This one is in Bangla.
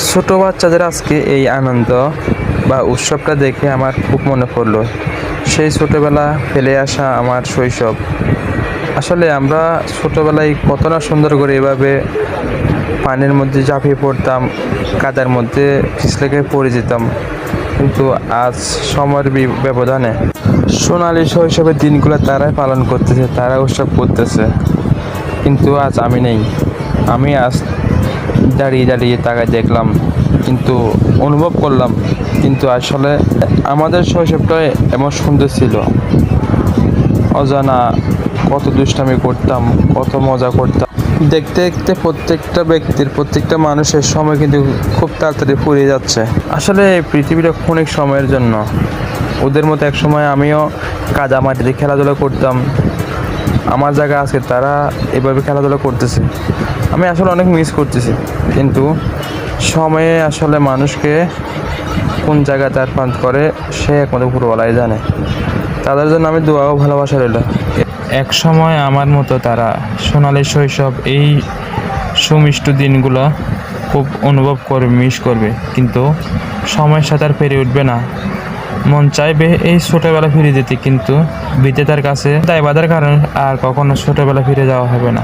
ছোট বাচ্চাদের আজকে এই আনন্দ বা উৎসবটা দেখে আমার খুব মনে পড়লো সেই ছোটবেলা ফেলে আসা আমার শৈশব। আসলে আমরা ছোটবেলায় কত না সুন্দর করে এভাবে পানির মধ্যে ঝাঁপিয়ে পড়তাম, কাদার মধ্যে পিছলে খেয়ে পড়ে যেতাম। কিন্তু আজ সময়ের ব্যবধানে সোনালি শৈশবের দিনগুলো তারাই পালন করতেছে, তারা উৎসব করতেছে, কিন্তু আজ আমি নেই। আমি আজ দাঁড়িয়ে দাঁড়িয়ে তাকায় দেখলাম, কিন্তু অনুভব করলাম, কিন্তু আসলে আমাদের শৈশবটা এমন সুন্দর ছিল। অজানা কত দুষ্টামি করতাম, কত মজা করতাম। দেখতে দেখতে প্রত্যেকটা ব্যক্তির, প্রত্যেকটা মানুষের সময় কিন্তু খুব তাড়াতাড়ি ফুরিয়ে যাচ্ছে। আসলে পৃথিবীটা ক্ষণিক সময়ের জন্য। ওদের মতো এক সময় আমিও কাদা মাটিতে খেলাধুলা করতাম। আমার জায়গা আছে, তারা এভাবে খেলাধুলা করতেছে। আমি আসলে অনেক মিস করতেছি, কিন্তু সময়ে আসলে মানুষকে কোন জায়গায় তার প্রান্ত করে সে একমাত্র উপরওয়ালাই জানে। তাদের জন্য আমি দোয়া ও ভালোবাসা রইল। এক সময় আমার মতো তারা সোনালি শৈশব এই সুমিষ্ট দিনগুলো খুব অনুভব করবে, মিস করবে, কিন্তু সময়ের সাথে আর ফিরে উঠবে না। মন চাইবে এই ছোটোবেলা ফিরে যেতে, কিন্তু বিধাতার কাছে দায় বাঁধার কারণে আর কখনো ছোটোবেলা ফিরে যাওয়া হবে না।